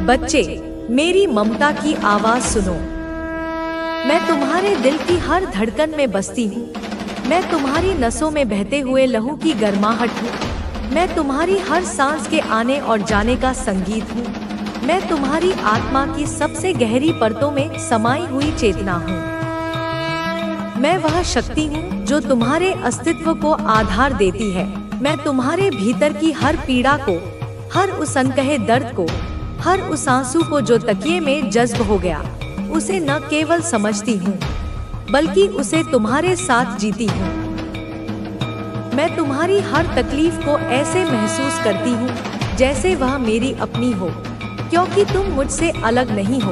बच्चे, मेरी ममता की आवाज सुनो। मैं तुम्हारे दिल की हर धड़कन में बसती हूँ। मैं तुम्हारी नसों में बहते हुए लहू की गर्माहट हूँ। मैं तुम्हारी हर सांस के आने और जाने का संगीत हूँ। मैं तुम्हारी आत्मा की सबसे गहरी परतों में समाई हुई चेतना हूँ। मैं वह शक्ति हूँ जो तुम्हारे अस्तित्व को आधार देती है। मैं तुम्हारे भीतर की हर पीड़ा को, हर उस अनकहे दर्द को, हर उस आंसू को जो तकिए में जज्ब हो गया, उसे न केवल समझती हूँ बल्कि उसे तुम्हारे साथ जीती हूँ। मैं तुम्हारी हर तकलीफ को ऐसे महसूस करती हूँ जैसे वह मेरी अपनी हो, क्योंकि तुम मुझसे अलग नहीं हो।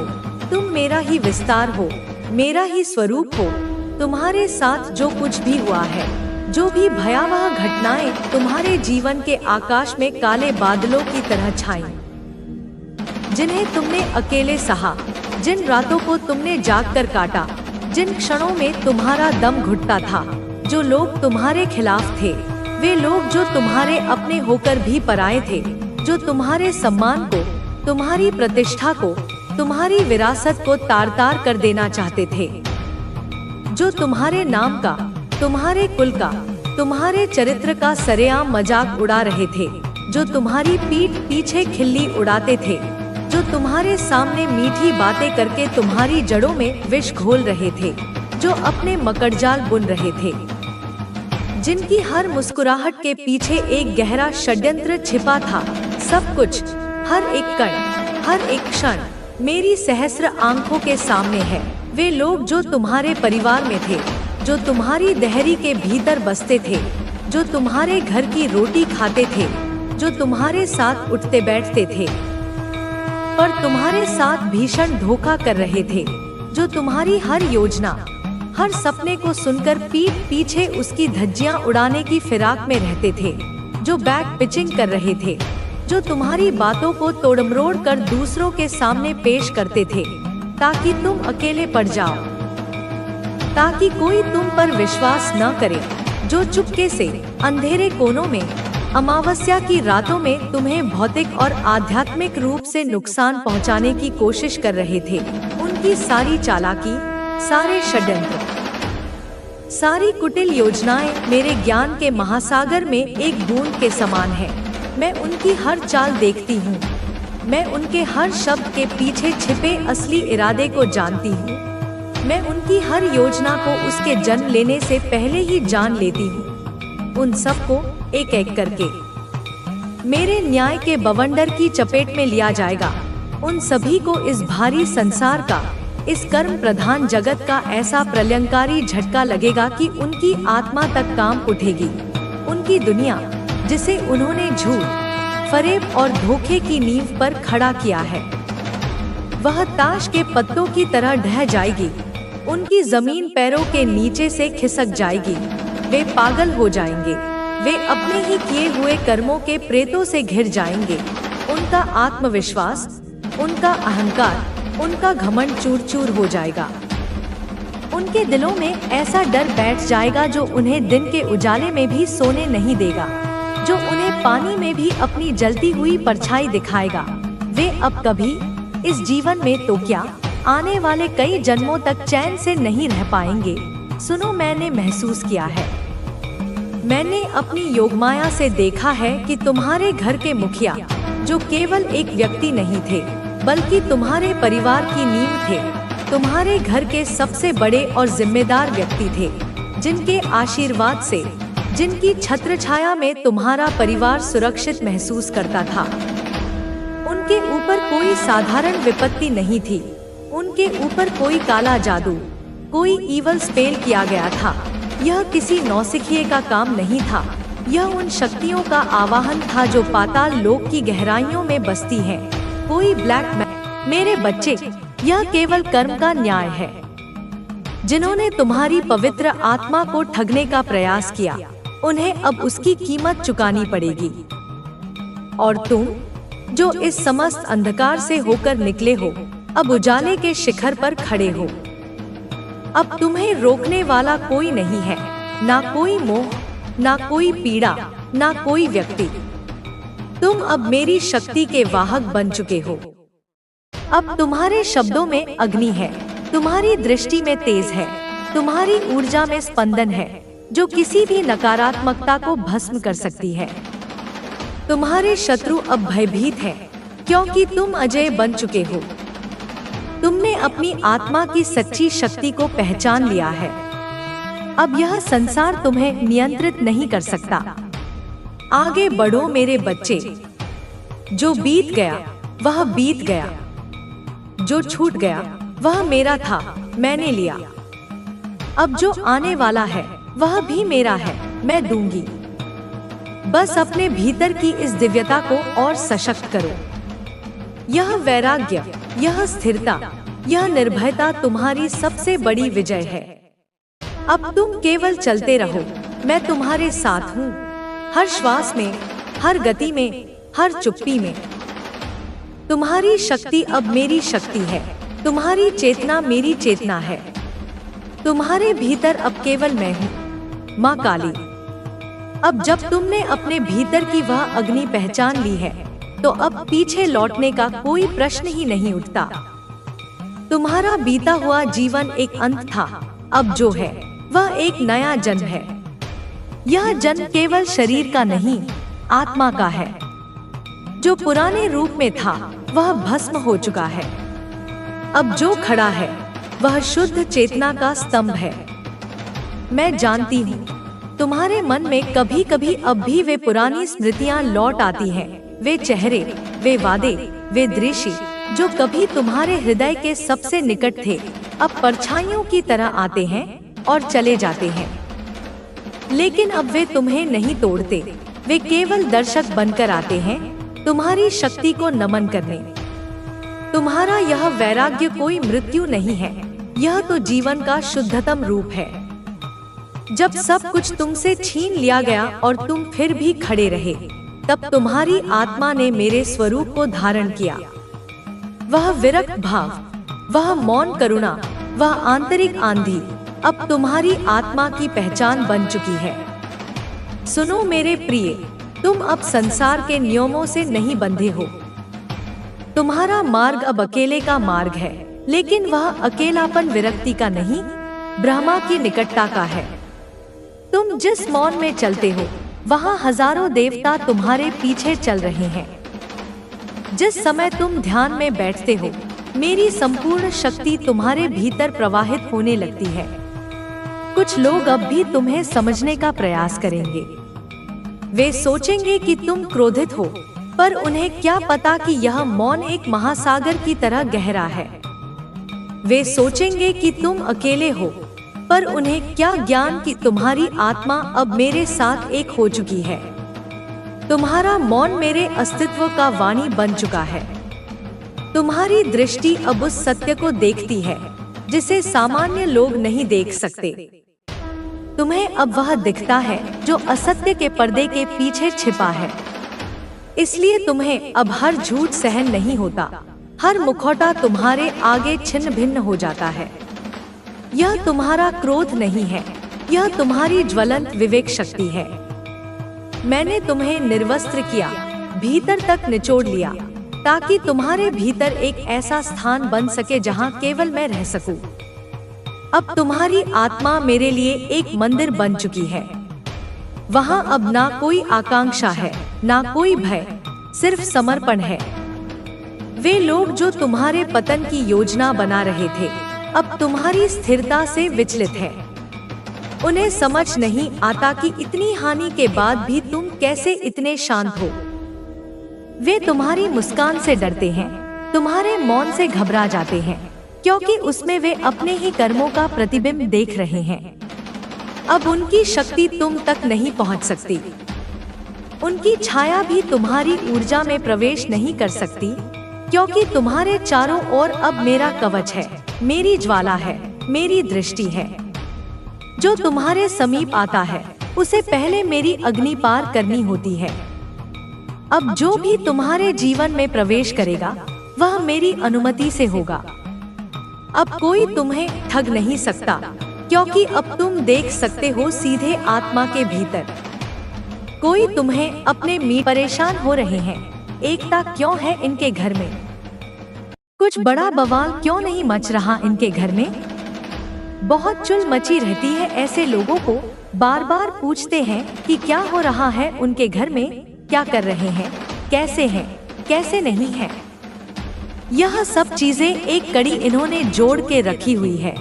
तुम मेरा ही विस्तार हो, मेरा ही स्वरूप हो। तुम्हारे साथ जो कुछ भी हुआ है, जो भी भयावह घटनाएं तुम्हारे जीवन के आकाश में काले बादलों की तरह छाईं, जिन्हें तुमने अकेले सहा, जिन रातों को तुमने जागकर काटा, जिन क्षणों में तुम्हारा दम घुटता था, जो लोग तुम्हारे खिलाफ थे, वे लोग जो तुम्हारे अपने होकर भी पराये थे, जो तुम्हारे सम्मान को, तुम्हारी प्रतिष्ठा को, तुम्हारी विरासत को तार-तार कर देना चाहते थे, जो तुम्हारे नाम का, तुम्हारे कुल का, तुम्हारे चरित्र का सरेआम मजाक उड़ा रहे थे, जो तुम्हारी पीठ पीछे खिल्ली उड़ाते थे, जो तुम्हारे सामने मीठी बातें करके तुम्हारी जड़ों में विष घोल रहे थे, जो अपने मकड़जाल बुन रहे थे, जिनकी हर मुस्कुराहट के पीछे एक गहरा षड्यंत्र छिपा था। सब कुछ, हर एक कण, हर एक क्षण मेरी सहस्र आंखों के सामने है। वे लोग जो तुम्हारे परिवार में थे, जो तुम्हारी दहरी के भीतर बसते थे, जो तुम्हारे घर की रोटी खाते थे, जो तुम्हारे साथ उठते बैठते थे, पर तुम्हारे साथ भीषण धोखा कर रहे थे, जो तुम्हारी हर योजना, हर सपने को सुनकर पीठ पीछे उसकी धज्जियां उड़ाने की फिराक में रहते थे, जो बैक पिचिंग कर रहे थे, जो तुम्हारी बातों को तोड़मरोड़ कर दूसरों के सामने पेश करते थे ताकि तुम अकेले पड़ जाओ, ताकि कोई तुम पर विश्वास न करे, जो चुपके से अंधेरे कोनों में, अमावस्या की रातों में तुम्हें भौतिक और आध्यात्मिक रूप से नुकसान पहुंचाने की कोशिश कर रहे थे। उनकी सारी चालाकी, सारे षड्यंत्र, सारी कुटिल योजनाएं मेरे ज्ञान के महासागर में एक बूंद के समान है। मैं उनकी हर चाल देखती हूँ। मैं उनके हर शब्द के पीछे छिपे असली इरादे को जानती हूँ। मैं उनकी हर योजना को उसके जन्म लेने से पहले ही जान लेती हूँ। उन सबको एक एक करके मेरे न्याय के बवंडर की चपेट में लिया जाएगा। उन सभी को इस भारी संसार का, इस कर्म प्रधान जगत का ऐसा प्रलयंकारी झटका लगेगा कि उनकी आत्मा तक कांप उठेगी। उनकी दुनिया, जिसे उन्होंने झूठ, फरेब और धोखे की नींव पर खड़ा किया है, वह ताश के पत्तों की तरह ढह जाएगी। उनकी जमीन पैरों के नीचे से खिसक जाएगी। वे पागल हो जाएंगे। वे अपने ही किए हुए कर्मों के प्रेतों से घिर जाएंगे। उनका आत्मविश्वास, उनका अहंकार, उनका घमंड चूर चूर हो जाएगा। उनके दिलों में ऐसा डर बैठ जाएगा जो उन्हें दिन के उजाले में भी सोने नहीं देगा, जो उन्हें पानी में भी अपनी जलती हुई परछाई दिखाएगा। वे अब कभी इस जीवन में तो क्या, आने वाले कई जन्मों तक चैन से नहीं रह पाएंगे। सुनो, मैंने महसूस किया है, मैंने अपनी योगमाया से देखा है कि तुम्हारे घर के मुखिया, जो केवल एक व्यक्ति नहीं थे बल्कि तुम्हारे परिवार की नींव थे, तुम्हारे घर के सबसे बड़े और जिम्मेदार व्यक्ति थे, जिनके आशीर्वाद से, जिनकी छत्रछाया में तुम्हारा परिवार सुरक्षित महसूस करता था। उनके ऊपर कोई साधारण विपत्ति नहीं थी। उनके ऊपर कोई काला जादू, कोई ईवल स्पेल किया गया था। यह किसी नौसिखिए का काम नहीं था। यह उन शक्तियों का आवाहन था जो पाताल लोक की गहराइयों में बसती हैं। कोई ब्लैक मैजिक। मेरे बच्चे, यह केवल कर्म का न्याय है। जिन्होंने तुम्हारी पवित्र आत्मा को ठगने का प्रयास किया, उन्हें अब उसकी कीमत चुकानी पड़ेगी। और तुम, जो इस समस्त अंधकार से होकर निकले हो, अब उजाले के शिखर पर खड़े हो। अब तुम्हें रोकने वाला कोई नहीं है, ना कोई मोह, ना कोई पीड़ा, ना कोई व्यक्ति। तुम अब मेरी शक्ति के वाहक बन चुके हो। अब तुम्हारे शब्दों में अग्नि है, तुम्हारी दृष्टि में तेज है, तुम्हारी ऊर्जा में स्पंदन है जो किसी भी नकारात्मकता को भस्म कर सकती है। तुम्हारे शत्रु अब भयभीत हैं, क्योंकि तुम अजय बन चुके हो। तुमने अपनी आत्मा की सच्ची शक्ति को पहचान लिया है। अब यह संसार तुम्हें नियंत्रित नहीं कर सकता। आगे बढ़ो मेरे बच्चे। जो बीत गया वह बीत गया, जो छूट गया वह मेरा था, मैंने लिया। अब जो आने वाला है वह भी मेरा है, मैं दूंगी। बस अपने भीतर की इस दिव्यता को और सशक्त करो। यह वैराग्य, यह स्थिरता, यह निर्भयता तुम्हारी सबसे बड़ी विजय है। अब तुम केवल चलते रहो, मैं तुम्हारे साथ हूँ, हर श्वास में, हर गति में, हर चुप्पी में। तुम्हारी शक्ति अब मेरी शक्ति है, तुम्हारी चेतना मेरी चेतना है। तुम्हारे भीतर अब केवल मैं हूँ, माँ काली। अब जब तुमने अपने भीतर की वह अग्नि पहचान ली है, तो अब पीछे लौटने का कोई प्रश्न ही नहीं उठता। तुम्हारा बीता हुआ जीवन एक अंत था, अब जो है वह एक नया जन्म है। यह जन्म केवल शरीर का नहीं, आत्मा का है। जो पुराने रूप में था वह भस्म हो चुका है। अब जो खड़ा है वह शुद्ध चेतना का स्तंभ है। मैं जानती हूँ तुम्हारे मन में कभी कभी अब भी वे पुरानी स्मृतियाँ लौट आती हैं, वे चेहरे, वे वादे, वे दृश्य जो कभी तुम्हारे हृदय के सबसे निकट थे, अब परछाइयों की तरह आते हैं और चले जाते हैं। लेकिन अब वे तुम्हें नहीं तोड़ते, वे केवल दर्शक बनकर आते हैं, तुम्हारी शक्ति को नमन करने। तुम्हारा यह वैराग्य कोई मृत्यु नहीं है, यह तो जीवन का शुद्धतम रूप है। जब सब कुछ तुमसे छीन लिया गया और तुम फिर भी खड़े रहे, तब तुम्हारी आत्मा ने मेरे स्वरूप को धारण किया। वह विरक्त भाव, वह मौन करुणा, वह आंतरिक आंधी अब तुम्हारी आत्मा की पहचान बन चुकी है। सुनो मेरे प्रिय, तुम अब संसार के नियमों से नहीं बंधे हो। तुम्हारा मार्ग अब अकेले का मार्ग है, लेकिन वह अकेलापन विरक्ति का नहीं, ब्रह्मा की निकटता का है। तुम जिस मौन में चलते हो, वहाँ हजारों देवता तुम्हारे पीछे चल रहे हैं। जिस समय तुम ध्यान में बैठते हो, मेरी संपूर्ण शक्ति तुम्हारे भीतर प्रवाहित होने लगती है। कुछ लोग अब भी तुम्हें समझने का प्रयास करेंगे। वे सोचेंगे कि तुम क्रोधित हो, पर उन्हें क्या पता कि यह मौन एक महासागर की तरह गहरा है। वे सोचेंगे कि तुम अकेले हो, पर उन्हें क्या ज्ञान कि तुम्हारी आत्मा अब मेरे साथ एक हो चुकी है। तुम्हारा मौन मेरे अस्तित्व का वाणी बन चुका है। तुम्हारी दृष्टि अब उस सत्य को देखती है जिसे सामान्य लोग नहीं देख सकते। तुम्हें अब वह दिखता है जो असत्य के पर्दे के पीछे छिपा है। इसलिए तुम्हें अब हर झूठ सहन नहीं होता, हर मुखौटा तुम्हारे आगे छिन्न भिन्न हो जाता है। यह तुम्हारा क्रोध नहीं है, यह तुम्हारी ज्वलंत विवेक शक्ति है। मैंने तुम्हें निर्वस्त्र किया, भीतर तक निचोड़ लिया, ताकि तुम्हारे भीतर एक ऐसा स्थान बन सके जहां केवल मैं रह सकूं। अब तुम्हारी आत्मा मेरे लिए एक मंदिर बन चुकी है। वहां अब ना कोई आकांक्षा है, ना कोई भय, सिर्फ समर्पण है। वे लोग जो तुम्हारे पतन की योजना बना रहे थे, अब तुम्हारी स्थिरता से विचलित है। उन्हें समझ नहीं आता कि इतनी हानि के बाद भी तुम कैसे इतने शांत हो। वे तुम्हारी मुस्कान से डरते हैं, तुम्हारे मौन से घबरा जाते हैं, क्योंकि उसमें वे अपने ही कर्मों का प्रतिबिंब देख रहे हैं। अब उनकी शक्ति तुम तक नहीं पहुंच सकती। उनकी छाया भी तुम्हारी ऊर्जा में प्रवेश नहीं कर सकती, क्योंकि तुम्हारे चारों ओर अब मेरा कवच है, मेरी ज्वाला है, मेरी दृष्टि है। जो तुम्हारे समीप आता है, उसे पहले मेरी अग्नि पार करनी होती है। अब जो भी तुम्हारे जीवन में प्रवेश करेगा, वह मेरी अनुमति से होगा। अब कोई तुम्हें ठग नहीं सकता, क्योंकि अब तुम देख सकते हो सीधे आत्मा के भीतर। कोई तुम्हें अपने में परेशान हो रहे हैं, एकता क्यों है इनके घर में। कुछ बड़ा बवाल क्यों नहीं मच रहा इनके घर में? बहुत चुल मची रहती है। ऐसे लोगों को बार बार पूछते हैं कि क्या हो रहा है उनके घर में, क्या कर रहे हैं, कैसे नहीं है। यह सब चीजें एक कड़ी इन्होंने जोड़ के रखी हुई है,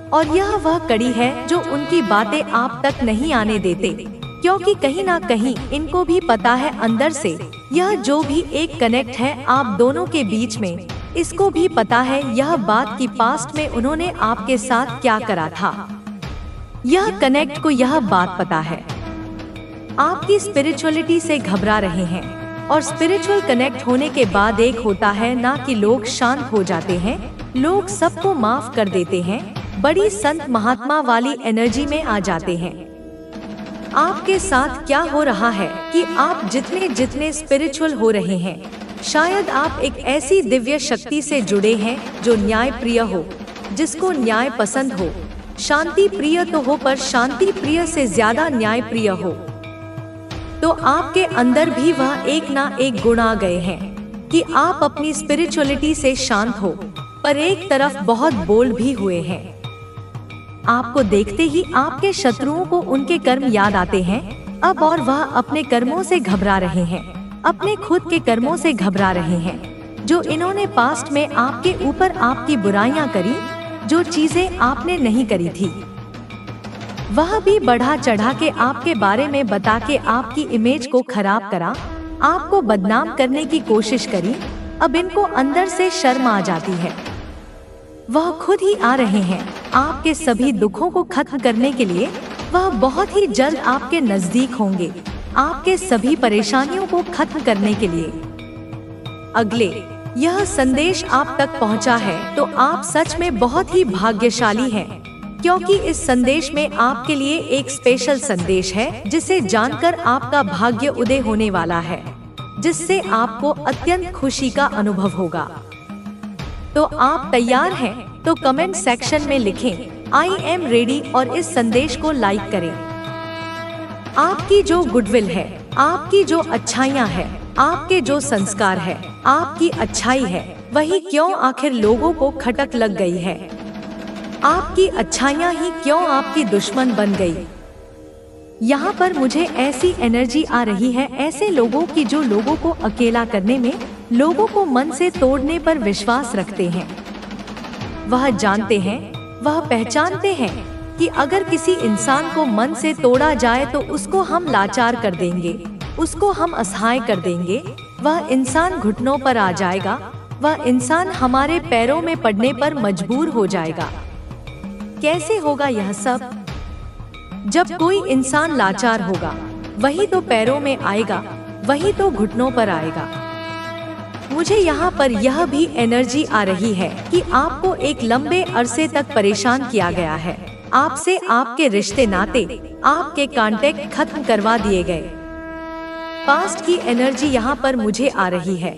और यह वह कड़ी है जो उनकी बातें आप तक नहीं आने देते, क्योंकि कहीं ना कहीं इनको भी पता है अंदर से यह जो भी एक कनेक्ट है आप दोनों के बीच में, इसको भी पता है यह बात की पास्ट में उन्होंने आपके साथ क्या करा था। यह कनेक्ट को यह बात पता है। आपकी स्पिरिचुअलिटी से घबरा रहे हैं, और स्पिरिचुअल कनेक्ट होने के बाद एक होता है ना कि लोग शांत हो जाते हैं, लोग सबको माफ कर देते हैं, बड़ी संत महात्मा वाली एनर्जी में आ जाते हैं। आपके साथ क्या हो रहा है कि आप जितने स्पिरिचुअल हो रहे हैं, शायद आप एक ऐसी दिव्य शक्ति से जुड़े हैं जो न्याय प्रिय हो, जिसको न्याय पसंद हो। शांति प्रिय तो हो, पर शांति प्रिय से ज्यादा न्याय प्रिय हो। तो आपके अंदर भी वह एक ना एक गुण आ गए हैं कि आप अपनी स्पिरिचुअलिटी से शांत हो, पर एक तरफ बहुत बोल्ड भी हुए हैं। आपको देखते ही आपके शत्रुओं को उनके कर्म याद आते हैं अब, और वह अपने कर्मों से घबरा रहे हैं, अपने खुद के कर्मों से घबरा रहे हैं, जो इन्होंने पास्ट में आपके ऊपर आपकी बुराइयां करी, जो चीजें आपने नहीं करी थी। वह भी बढ़ा चढ़ा के आपके बारे में बता के आपकी इमेज को खराब करा, आपको बदनाम करने की कोशिश करी। अब इनको अंदर से शर्म आ जाती है। वह खुद ही आ रहे हैं आपके सभी दुखों को खत्म करने के लिए। वह बहुत ही जल्द आपके नजदीक होंगे, आपके सभी परेशानियों को खत्म करने के लिए। अगले यह संदेश आप तक पहुंचा है तो आप सच में बहुत ही भाग्यशाली हैं, क्योंकि इस संदेश में आपके लिए एक स्पेशल संदेश है जिसे जानकर आपका भाग्य उदय होने वाला है, जिससे आपको अत्यंत खुशी का अनुभव होगा। तो आप तैयार हैं? तो कमेंट सेक्शन में लिखें आई एम रेडी और इस संदेश को लाइक करें। आपकी जो गुडविल है, आपकी जो अच्छाइयाँ है, आपके जो संस्कार है, आपकी अच्छाई है, वही क्यों आखिर लोगों को खटक लग गई है? आपकी अच्छाइयाँ ही क्यों आपकी दुश्मन बन गई? यहाँ पर मुझे ऐसी एनर्जी आ रही है ऐसे लोगों की जो लोगों को अकेला करने में, लोगों को मन से तोड़ने पर विश्वास रखते हैं। वह जानते हैं, वह पहचानते हैं कि अगर किसी इंसान को मन से तोड़ा जाए तो उसको हम लाचार कर देंगे, उसको हम असहाय कर देंगे, वह इंसान घुटनों पर आ जाएगा, वह इंसान हमारे पैरों में पड़ने पर मजबूर हो जाएगा। कैसे होगा यह सब? जब कोई इंसान लाचार होगा, वही तो पैरों में आएगा, वही तो घुटनों पर आएगा। मुझे यहाँ पर यह भी एनर्जी आ रही है कि आपको एक लंबे अरसे तक परेशान किया गया है। आपसे आपके रिश्ते नाते, आपके कांटेक्ट खत्म करवा दिए गए। पास्ट की एनर्जी यहाँ पर मुझे आ रही है,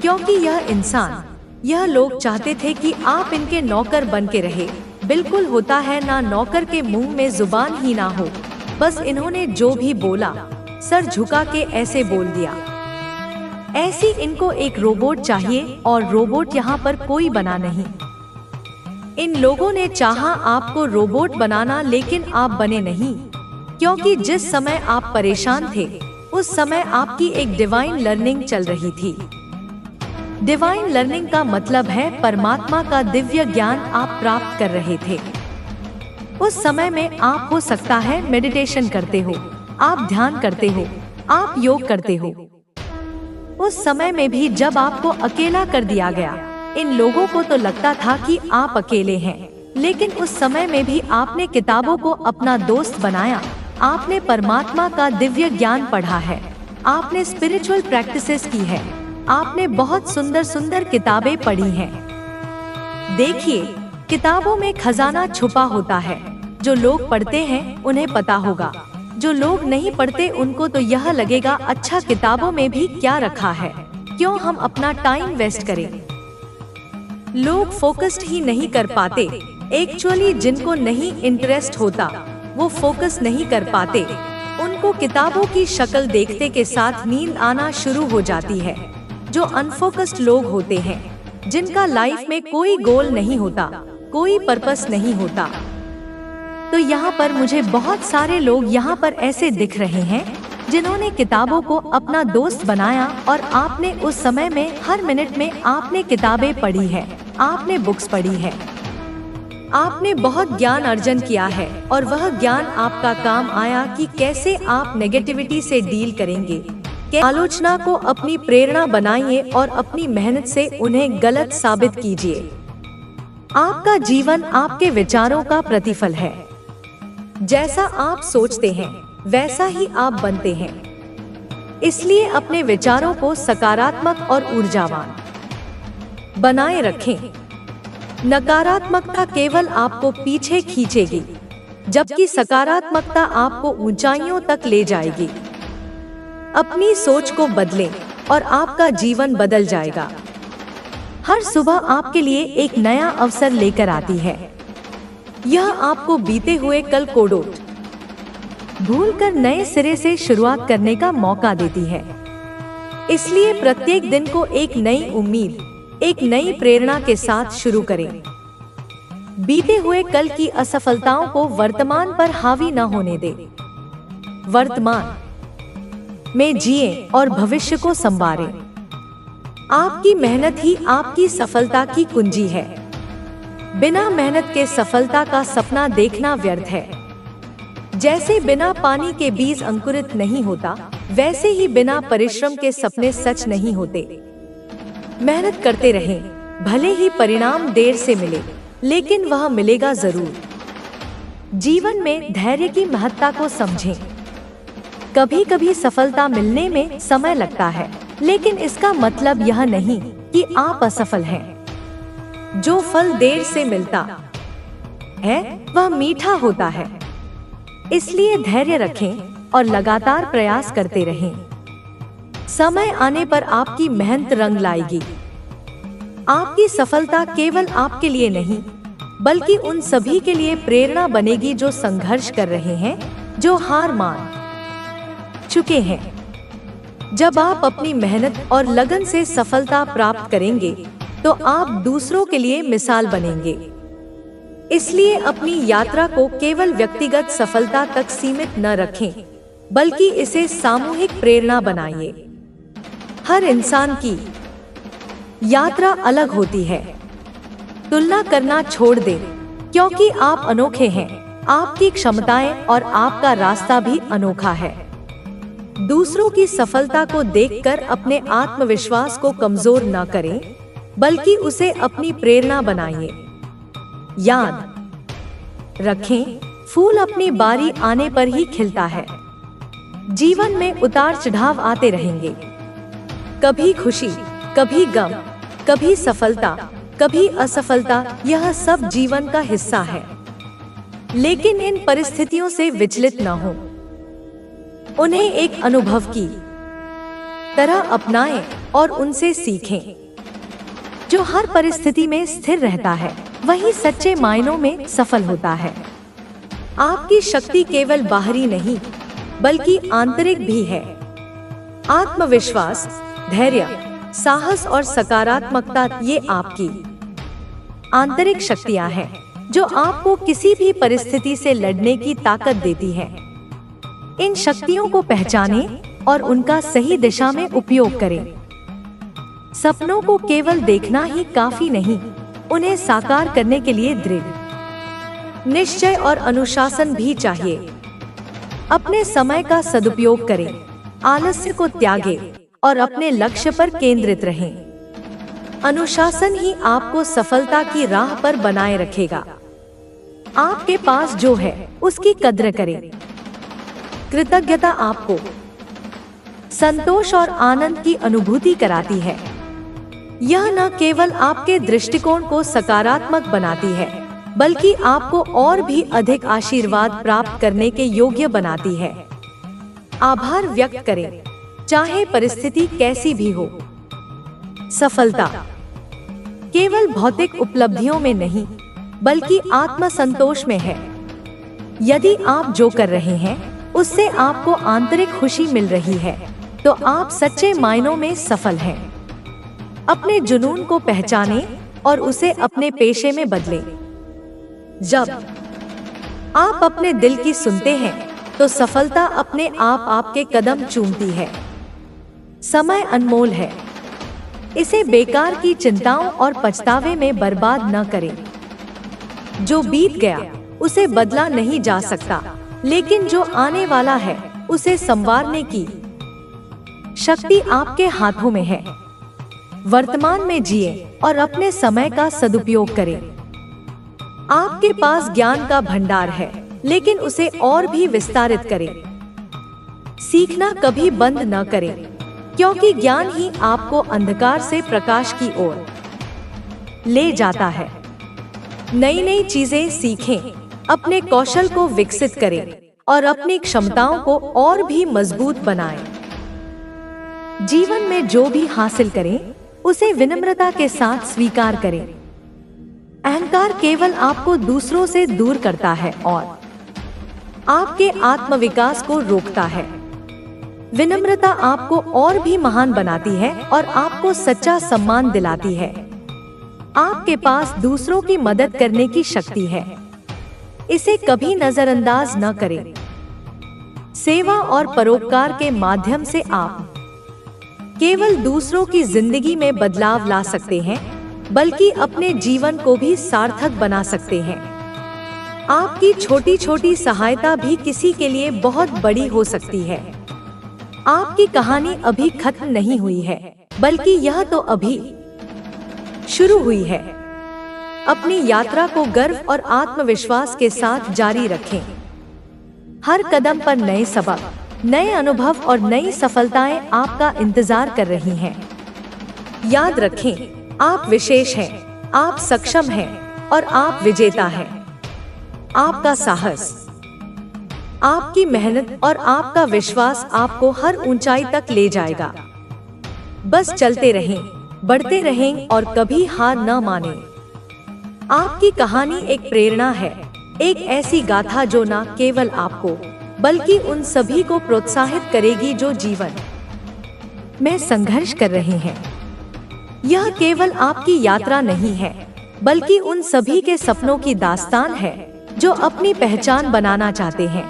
क्योंकि यह इंसान, यह लोग चाहते थे कि आप इनके नौकर बन के रहे। बिल्कुल होता है ना, नौकर के मुंह में जुबान ही ना हो, बस इन्होंने जो भी बोला सर झुका के ऐसे बोल दिया। ऐसी इनको एक रोबोट चाहिए, और रोबोट यहाँ पर कोई बना नहीं। इन लोगों ने चाहा आपको रोबोट बनाना, लेकिन आप बने नहीं, क्योंकि जिस समय आप परेशान थे उस समय आपकी एक डिवाइन लर्निंग चल रही थी। डिवाइन लर्निंग का मतलब है परमात्मा का दिव्य ज्ञान आप प्राप्त कर रहे थे। उस समय में आप हो सकता है मेडिटेशन करते हो, आप ध्यान करते हो, आप योग करते हो। उस समय में भी जब आपको अकेला कर दिया गया, इन लोगों को तो लगता था कि आप अकेले हैं, लेकिन उस समय में भी आपने किताबों को अपना दोस्त बनाया, आपने परमात्मा का दिव्य ज्ञान पढ़ा है, आपने स्पिरिचुअल प्रैक्टिसेस की है, आपने बहुत सुंदर सुंदर किताबें पढ़ी हैं। देखिए, किताबों में खजाना छुपा होता है। जो लोग पढ़ते हैं उन्हें पता होगा, जो लोग नहीं पढ़ते उनको तो यह लगेगा अच्छा किताबों में भी क्या रखा है, क्यों हम अपना टाइम वेस्ट करें। लोग फोकस्ड ही नहीं कर पाते। एक्चुअली जिनको नहीं इंटरेस्ट होता वो फोकस नहीं कर पाते। उनको किताबों की शक्ल देखते के साथ नींद आना शुरू हो जाती है। जो अनफोकस्ड लोग होते हैं जिनका लाइफ में कोई गोल नहीं होता, कोई पर्पस नहीं होता। तो यहाँ पर मुझे बहुत सारे लोग यहाँ पर ऐसे दिख रहे हैं जिन्होंने किताबों को अपना दोस्त बनाया, और आपने उस समय में हर मिनट में आपने किताबें पढ़ी है, आपने बुक्स पढ़ी है, आपने बहुत ज्ञान अर्जन किया है, और वह ज्ञान आपका काम आया कि कैसे आप नेगेटिविटी से डील करेंगे। आलोचना को अपनी प्रेरणा बनाइए और अपनी मेहनत से उन्हें गलत साबित कीजिए। आपका जीवन आपके विचारों का प्रतिफल है। जैसा आप सोचते हैं वैसा ही आप बनते हैं। इसलिए अपने विचारों को सकारात्मक और ऊर्जावान बनाए रखें। नकारात्मकता केवल आपको पीछे खींचेगी, जबकि सकारात्मकता आपको ऊंचाइयों तक ले जाएगी। अपनी सोच को बदलें और आपका जीवन बदल जाएगा। हर सुबह आपके लिए एक नया अवसर लेकर आती है। यह आपको बीते हुए कल को भूलकर नए सिरे से शुरुआत करने का मौका देती है। इसलिए प्रत्येक दिन को एक नई उम्मीद, एक नई प्रेरणा के साथ शुरू करें। बीते हुए कल की असफलताओं को वर्तमान पर हावी न होने दें। वर्तमान में जिएं और भविष्य को संवारें। आपकी मेहनत ही आपकी सफलता की कुंजी है। बिना मेहनत के सफलता का सपना देखना व्यर्थ है। जैसे बिना पानी के बीज अंकुरित नहीं होता, वैसे ही बिना परिश्रम के सपने सच नहीं होते। मेहनत करते रहें, भले ही परिणाम देर से मिले, लेकिन वह मिलेगा जरूर। जीवन में धैर्य की महत्ता को समझें। कभी कभी सफलता मिलने में समय लगता है, लेकिन इसका मतलब यह नहीं कि आप असफल हैं। जो फल देर से मिलता है वह मीठा होता है। इसलिए धैर्य रखें और लगातार प्रयास करते रहें। समय आने पर आपकी मेहनत रंग लाएगी। आपकी सफलता केवल आपके लिए नहीं, बल्कि उन सभी के लिए प्रेरणा बनेगी जो संघर्ष कर रहे हैं, जो हार मान चुके हैं। जब आप अपनी मेहनत और लगन से सफलता प्राप्त करेंगे, तो आप दूसरों के लिए मिसाल बनेंगे। इसलिए अपनी यात्रा को केवल व्यक्तिगत सफलता तक सीमित न रखें, बल्कि इसे सामूहिक प्रेरणा बनाइए। हर इंसान की यात्रा अलग होती है। तुलना करना छोड़ दें, क्योंकि आप अनोखे हैं। आपकी क्षमताएं और आपका रास्ता भी अनोखा है। दूसरों की सफलता को देखकर अपने आत्मविश्वास को कमजोर न करें, बल्कि उसे अपनी प्रेरणा बनाइए। याद रखें, फूल अपनी बारी आने पर ही खिलता है। जीवन में उतार चढ़ाव आते रहेंगे। कभी खुशी, कभी गम, कभी सफलता, कभी असफलता, यह सब जीवन का हिस्सा है। लेकिन इन परिस्थितियों से विचलित न हो। उन्हें एक अनुभव की तरह अपनाएं और उनसे सीखें। जो हर परिस्थिति में स्थिर रहता है, वही सच्चे मायनों में सफल होता है। आपकी शक्ति केवल बाहरी नहीं, बल्कि आंतरिक भी है। आत्मविश्वास, धैर्य, साहस और सकारात्मकता, ये आपकी आंतरिक शक्तियां हैं, जो आपको किसी भी परिस्थिति से लड़ने की ताकत देती है। इन शक्तियों को पहचानें और उनका सही दिशा में उपयोग करें। सपनों को केवल देखना ही काफी नहीं, उन्हें साकार करने के लिए दृढ़ निश्चय और अनुशासन भी चाहिए। अपने समय का सदुपयोग करें, आलस्य को त्यागें और अपने लक्ष्य पर केंद्रित रहें। अनुशासन ही आपको सफलता की राह पर बनाए रखेगा। आपके पास जो है उसकी कद्र करें। कृतज्ञता आपको संतोष और आनंद की अनुभूति कराती है। यह न केवल आपके दृष्टिकोण को सकारात्मक बनाती है, बल्कि आपको और भी अधिक आशीर्वाद प्राप्त करने के योग्य बनाती है। आभार व्यक्त करें, चाहे परिस्थिति कैसी भी हो। सफलता केवल भौतिक उपलब्धियों में नहीं, बल्कि आत्मसंतोष में है। यदि आप जो कर रहे हैं उससे आपको आंतरिक खुशी मिल रही है, तो आप सच्चे मायनों में सफल हैं। अपने जुनून को पहचाने और उसे अपने पेशे में बदलें। जब आप अपने दिल की सुनते हैं तो सफलता अपने आप आपके कदम चूमती है। समय अनमोल है, इसे बेकार की चिंताओं और पछतावे में बर्बाद न करें। जो बीत गया उसे बदला नहीं जा सकता, लेकिन जो आने वाला है उसे संवारने की शक्ति आपके हाथों में है। वर्तमान में जिए और अपने समय का सदुपयोग करें। आपके पास ज्ञान का भंडार है, लेकिन उसे और भी विस्तारित करें। सीखना कभी बंद न करें, क्योंकि ज्ञान ही आपको अंधकार से प्रकाश की ओर ले जाता है। नई नई चीजें सीखें, अपने कौशल को विकसित करें और अपनी क्षमताओं को और भी मजबूत बनाएं। जीवन में जो भी हासिल करें उसे विनम्रता के साथ स्वीकार करें। अहंकार केवल आपको दूसरों से दूर करता है और आपके आत्मविकास को रोकता है। विनम्रता आपको और भी महान बनाती है और आपको सच्चा सम्मान दिलाती है। आपके पास दूसरों की मदद करने की शक्ति है, इसे कभी नजरअंदाज न करें। सेवा और परोपकार के माध्यम से आप केवल दूसरों की जिंदगी में बदलाव ला सकते हैं, बल्कि अपने जीवन को भी सार्थक बना सकते हैं। आपकी छोटी छोटी सहायता भी किसी के लिए बहुत बड़ी हो सकती है। आपकी कहानी अभी खत्म नहीं हुई है, बल्कि यह तो अभी शुरू हुई है। अपनी यात्रा को गर्व और आत्मविश्वास के साथ जारी रखें। हर कदम पर नए सबक, नए अनुभव और नई सफलताएं आपका इंतजार कर रही हैं। याद रखें, आप विशेष हैं, आप सक्षम हैं और आप विजेता हैं। आपका साहस, आपकी मेहनत और आपका विश्वास आपको हर ऊंचाई तक ले जाएगा। बस चलते रहें, बढ़ते रहें और कभी हार न मानें। आपकी कहानी एक प्रेरणा है, एक ऐसी गाथा जो न केवल आपको बल्कि उन सभी को प्रोत्साहित करेगी जो जीवन में संघर्ष कर रहे हैं। यह केवल आपकी यात्रा नहीं है, बल्कि उन सभी के सपनों की दास्तान है जो अपनी पहचान बनाना चाहते हैं।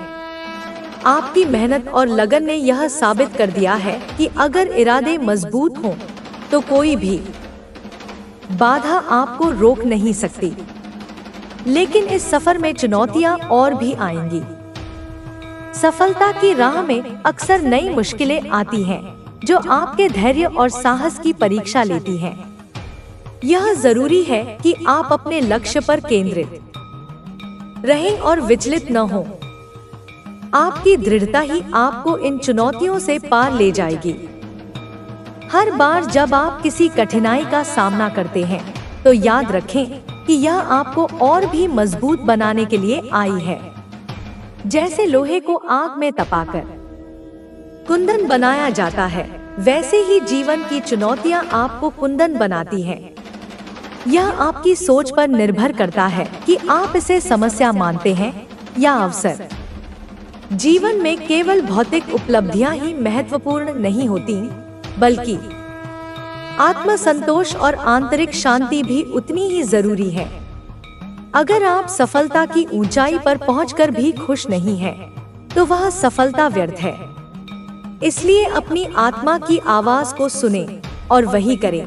आपकी मेहनत और लगन ने यह साबित कर दिया है कि अगर इरादे मजबूत हों तो कोई भी बाधा आपको रोक नहीं सकती। लेकिन इस सफर में चुनौतियां और भी आएंगी। सफलता की राह में अक्सर नई मुश्किलें आती हैं, जो आपके धैर्य और साहस की परीक्षा लेती हैं। यह जरूरी है कि आप अपने लक्ष्य पर केंद्रित रहें और विचलित न हों। आपकी दृढ़ता ही आपको इन चुनौतियों से पार ले जाएगी। हर बार जब आप किसी कठिनाई का सामना करते हैं, तो याद रखें कि यह आपको और भी मजबूत बनाने के लिए आई है। जैसे लोहे को आग में तपाकर कुंदन बनाया जाता है, वैसे ही जीवन की चुनौतियां आपको कुंदन बनाती हैं। यह आपकी सोच पर निर्भर करता है कि आप इसे समस्या मानते हैं या अवसर। जीवन में केवल भौतिक उपलब्धियां ही महत्वपूर्ण नहीं होती, बल्कि आत्मसंतोष और आंतरिक शांति भी उतनी ही जरूरी है। अगर आप सफलता की ऊंचाई पर पहुंचकर भी खुश नहीं हैं, तो वह सफलता व्यर्थ है। इसलिए अपनी आत्मा की आवाज को सुनें और वही करें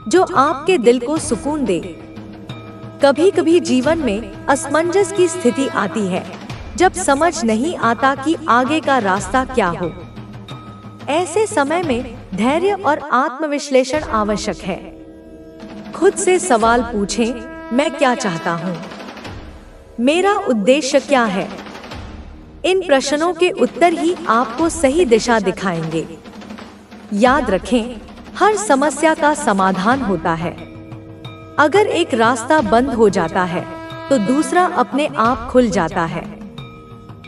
जो आपके दिल को सुकून दे। कभी कभी जीवन में असमंजस की स्थिति आती है, जब समझ नहीं आता कि आगे का रास्ता क्या हो। ऐसे समय में धैर्य और आत्मविश्लेषण आवश्यक है। खुद से सवाल पूछें, मैं क्या चाहता हूँ? मेरा उद्देश्य क्या है? इन प्रश्नों के उत्तर ही आपको सही दिशा दिखाएंगे। याद रखें, हर समस्या का समाधान होता है। अगर एक रास्ता बंद हो जाता है, तो दूसरा अपने आप खुल जाता है।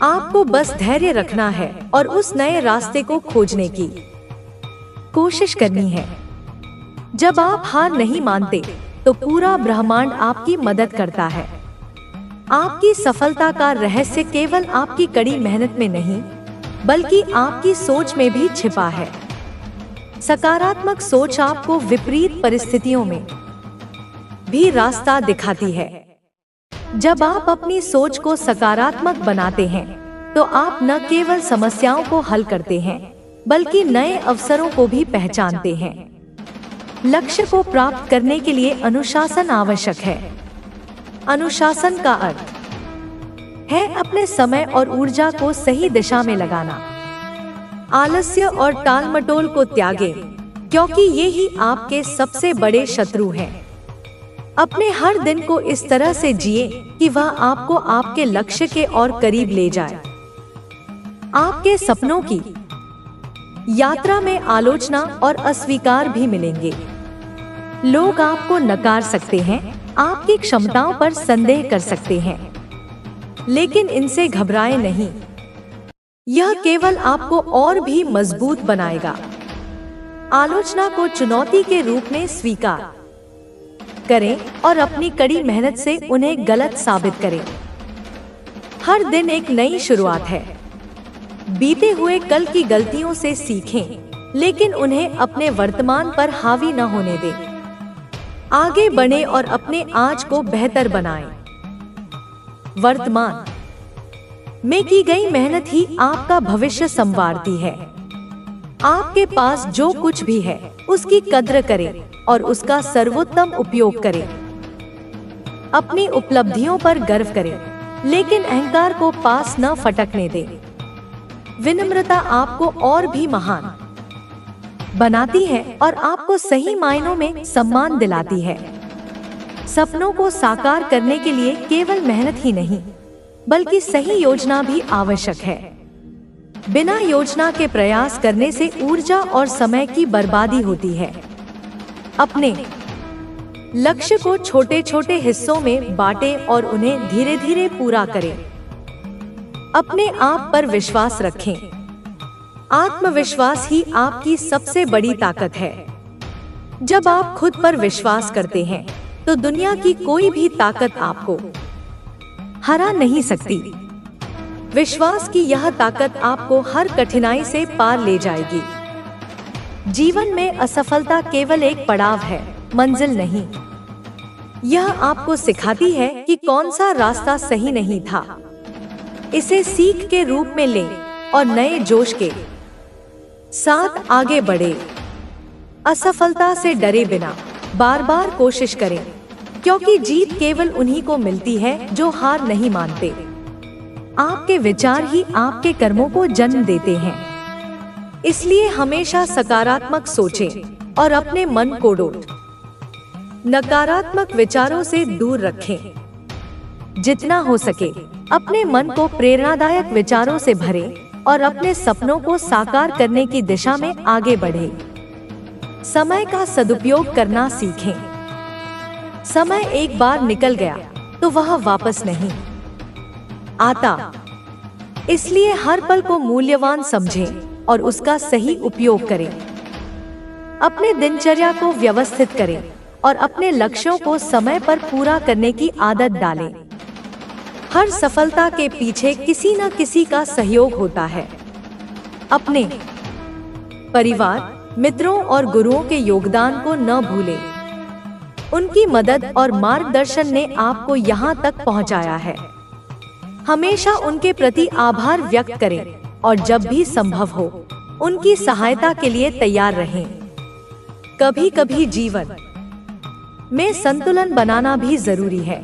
आपको बस धैर्य रखना है और उस नए रास्ते को खोजने की कोशिश करनी है। जब आप हार नहीं मानते, तो पूरा ब्रह्मांड आपकी मदद करता है। आपकी सफलता का रहस्य केवल आपकी कड़ी मेहनत में नहीं, बल्कि आपकी सोच में भी छिपा है। सकारात्मक सोच आपको विपरीत परिस्थितियों में भी रास्ता दिखाती है। जब आप अपनी सोच को सकारात्मक बनाते हैं तो आप न केवल समस्याओं को हल करते हैं बल्कि नए अवसरों को भी पहचानते हैं। लक्ष्य को प्राप्त करने के लिए अनुशासन आवश्यक है। अनुशासन का अर्थ है अपने समय और ऊर्जा को सही दिशा में लगाना। आलस्य और टालमटोल को त्यागें, क्योंकि ये ही आपके सबसे बड़े शत्रु हैं। अपने हर दिन को इस तरह से जिए कि वह आपको आपके लक्ष्य के और करीब ले जाए। आपके सपनों की यात्रा में आलोचना और अस्वीकार भी मिलेंगे। लोग आपको नकार सकते हैं, आपकी क्षमताओं पर संदेह कर सकते हैं, लेकिन इनसे घबराएं नहीं। यह केवल आपको और भी मजबूत बनाएगा। आलोचना को चुनौती के रूप में स्वीकार करें और अपनी कड़ी मेहनत से उन्हें गलत साबित करें। हर दिन एक नई शुरुआत है। बीते हुए कल की गलतियों से सीखें, लेकिन उन्हें अपने वर्तमान पर हावी न होने दें। आगे बढ़ें और अपने आज को बेहतर बनाएं। वर्तमान में की गई मेहनत ही आपका भविष्य संवारती है। आपके पास जो कुछ भी है उसकी कद्र करें और उसका सर्वोत्तम उपयोग करें। अपनी उपलब्धियों पर गर्व करें, लेकिन अहंकार को पास न फटकने दें। विनम्रता आपको और भी महान बनाती है और आपको सही मायनों में सम्मान दिलाती है। सपनों को साकार करने के लिए केवल मेहनत ही नहीं, बल्कि सही योजना भी आवश्यक है। बिना योजना के प्रयास करने से ऊर्जा और समय की बर्बादी होती है। अपने लक्ष्य को छोटे छोटे हिस्सों में बांटें और उन्हें धीरे धीरे पूरा करें। अपने आप पर विश्वास रखें। आत्मविश्वास ही आपकी सबसे बड़ी ताकत है। जब आप खुद पर विश्वास करते हैं तो दुनिया की कोई भी ताकत आपको हरा नहीं सकती। विश्वास की यह ताकत आपको हर कठिनाई से पार ले जाएगी। जीवन में असफलता केवल एक पड़ाव है, मंजिल नहीं। यह आपको सिखाती है कि कौन सा रास्ता सही नहीं था। इसे सीख के रूप में लें और नए जोश के साथ आगे बढ़े। असफलता से डरे बिना बार बार कोशिश करें, क्योंकि जीत केवल उन्हीं को मिलती है जो हार नहीं मानते। आपके विचार ही आपके कर्मों को जन्म देते हैं। इसलिए हमेशा सकारात्मक सोचें और अपने मन को नकारात्मक विचारों से दूर रखें। जितना हो सके अपने मन को प्रेरणादायक विचारों से भरें और अपने सपनों को साकार करने की दिशा में आगे बढ़ें। समय का सदुपयोग करना सीखें। समय एक बार निकल गया तो वह वापस नहीं आता। इसलिए हर पल को मूल्यवान समझें और उसका सही उपयोग करें। अपने दिनचर्या को व्यवस्थित करें और अपने लक्ष्यों को समय पर पूरा करने की आदत डालें। हर सफलता के पीछे किसी न किसी का सहयोग होता है। अपने परिवार, मित्रों और गुरुओं के योगदान को न भूलें। उनकी मदद और मार्गदर्शन ने आपको यहाँ तक पहुँचाया है। हमेशा उनके प्रति आभार व्यक्त करें और जब भी संभव हो उनकी सहायता के लिए तैयार रहें। कभी कभी जीवन में संतुलन बनाना भी जरूरी है।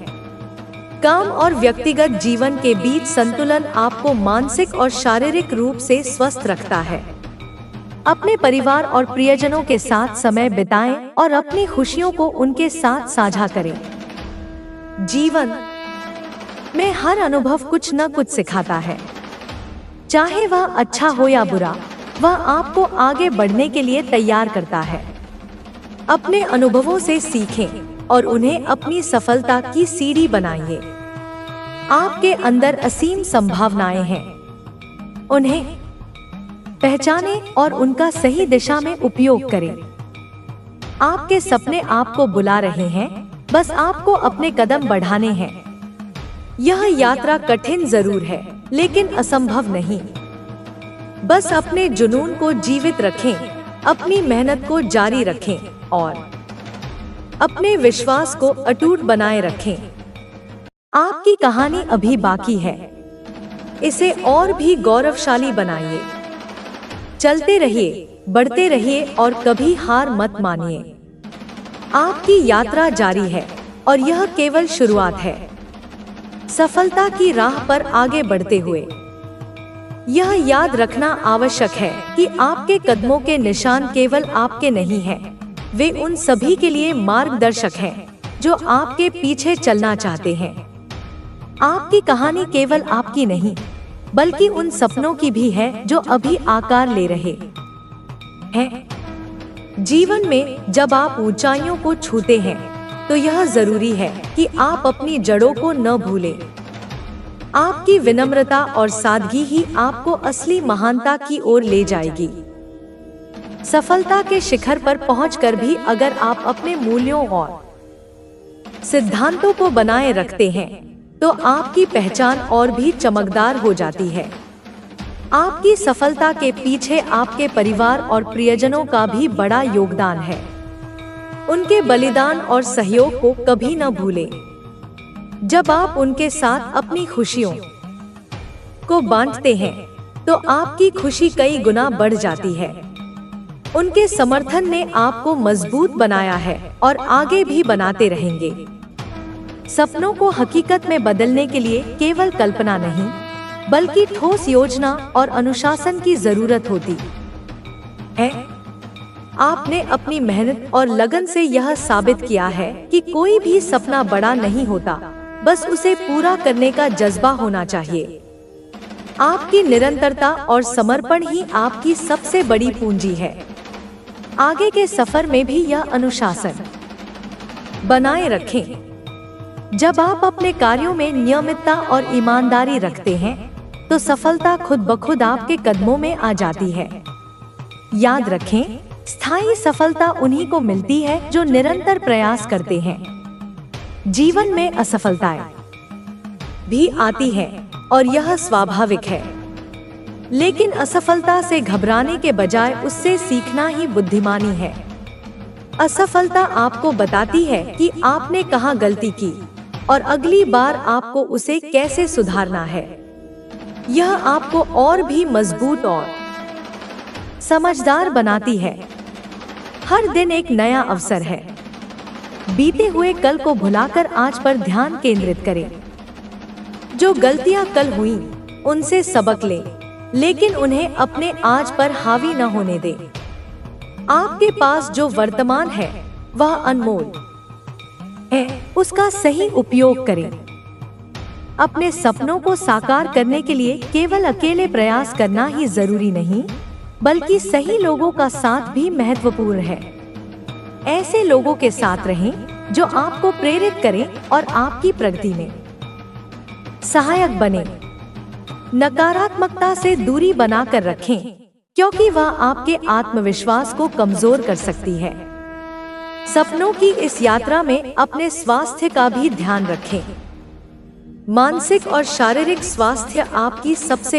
काम और व्यक्तिगत जीवन के बीच संतुलन आपको मानसिक और शारीरिक रूप से स्वस्थ रखता है। अपने परिवार और प्रियजनों के साथ समय बिताएं और अपनी खुशियों को उनके साथ साझा करें। जीवन में हर अनुभव कुछ न कुछ सिखाता है। चाहे वह अच्छा हो या बुरा, वह आपको आगे बढ़ने के लिए तैयार करता है। अपने अनुभवों से सीखें और उन्हें अपनी सफलता की सीढ़ी बनाइए। आपके अंदर असीम संभावनाएं हैं। उन्हें पहचानें और उनका सही दिशा में उपयोग करें। आपके सपने आपको बुला रहे हैं, बस आपको अपने कदम बढ़ाने हैं। यह यात्रा कठिन जरूर है, लेकिन असंभव नहीं। बस अपने जुनून को जीवित रखें अपनी मेहनत को जारी रखें और अपने विश्वास को अटूट बनाए रखें। आपकी कहानी अभी बाकी है, इसे और भी गौरवशाली बनाइए। चलते रहिए, बढ़ते रहिए और कभी हार मत मानिए। आपकी यात्रा जारी है और यह केवल शुरुआत है। सफलता की राह पर आगे बढ़ते हुए यह याद रखना आवश्यक है कि आपके कदमों के निशान केवल आपके नहीं हैं, वे उन सभी के लिए मार्गदर्शक हैं जो आपके पीछे चलना चाहते हैं। आपकी कहानी केवल आपकी नहीं, बल्कि उन सपनों की भी है जो अभी आकार ले रहे हैं। जीवन में जब आप ऊंचाइयों को छूते हैं, तो यह जरूरी है कि आप अपनी जड़ों को न भूलें। आपकी विनम्रता और सादगी ही आपको असली महानता की ओर ले जाएगी। सफलता के शिखर पर पहुंचकर भी अगर आप अपने मूल्यों और सिद्धांतों को बनाए रखते हैं, तो आपकी पहचान और भी चमकदार हो जाती है। आपकी सफलता के पीछे आपके परिवार और प्रियजनों का भी बड़ा योगदान है। उनके बलिदान और सहयोग को कभी न भूलें। जब आप उनके साथ अपनी खुशियों को बांटते हैं, तो आपकी खुशी कई गुना बढ़ जाती है। उनके समर्थन ने आपको मजबूत बनाया है और आगे भी बनाते रहेंगे। सपनों को हकीकत में बदलने के लिए केवल कल्पना नहीं, बल्कि ठोस योजना और अनुशासन की जरूरत होती है। आपने अपनी मेहनत और लगन से यह साबित किया है कि कोई भी सपना बड़ा नहीं होता, बस उसे पूरा करने का जज्बा होना चाहिए। आपकी निरंतरता और समर्पण ही आपकी सबसे बड़ी पूंजी है। आगे के सफर में भी यह अनुशासन बनाए रखें। जब आप अपने कार्यों में नियमितता और ईमानदारी रखते हैं, तो सफलता खुद ब खुद आपके कदमों में आ जाती है। याद रखें, स्थायी सफलता उन्हीं को मिलती है जो निरंतर प्रयास करते हैं। जीवन में असफलताएं भी आती हैं और यह स्वाभाविक है, लेकिन असफलता से घबराने के बजाय उससे सीखना ही बुद्धिमानी है। असफलता आपको बताती है कि आपने कहाँ गलती की और अगली बार आपको उसे कैसे सुधारना है। यह आपको और भी मजबूत और समझदार बनाती है। हर दिन एक नया अवसर है। बीते हुए कल को भुलाकर आज पर ध्यान केंद्रित करें। जो गलतियां कल हुई, उनसे सबक लें, लेकिन उन्हें अपने आज पर हावी न होने दें। आपके पास जो वर्तमान है, वह अनमोल है, उसका सही उपयोग करें। अपने सपनों को साकार करने के लिए केवल अकेले प्रयास करना ही जरूरी नहीं, बल्कि सही लोगों का साथ भी महत्वपूर्ण है। ऐसे लोगों के साथ रहें जो आपको प्रेरित करें और आपकी प्रगति में सहायक बने। नकारात्मकता से दूरी बनाकर रखें, क्योंकि वह आपके आत्मविश्वास को कमजोर कर सकती है। सपनों की इस यात्रा में अपने स्वास्थ्य का भी ध्यान रखें। मानसिक और शारीरिक स्वास्थ्य आपकी सबसे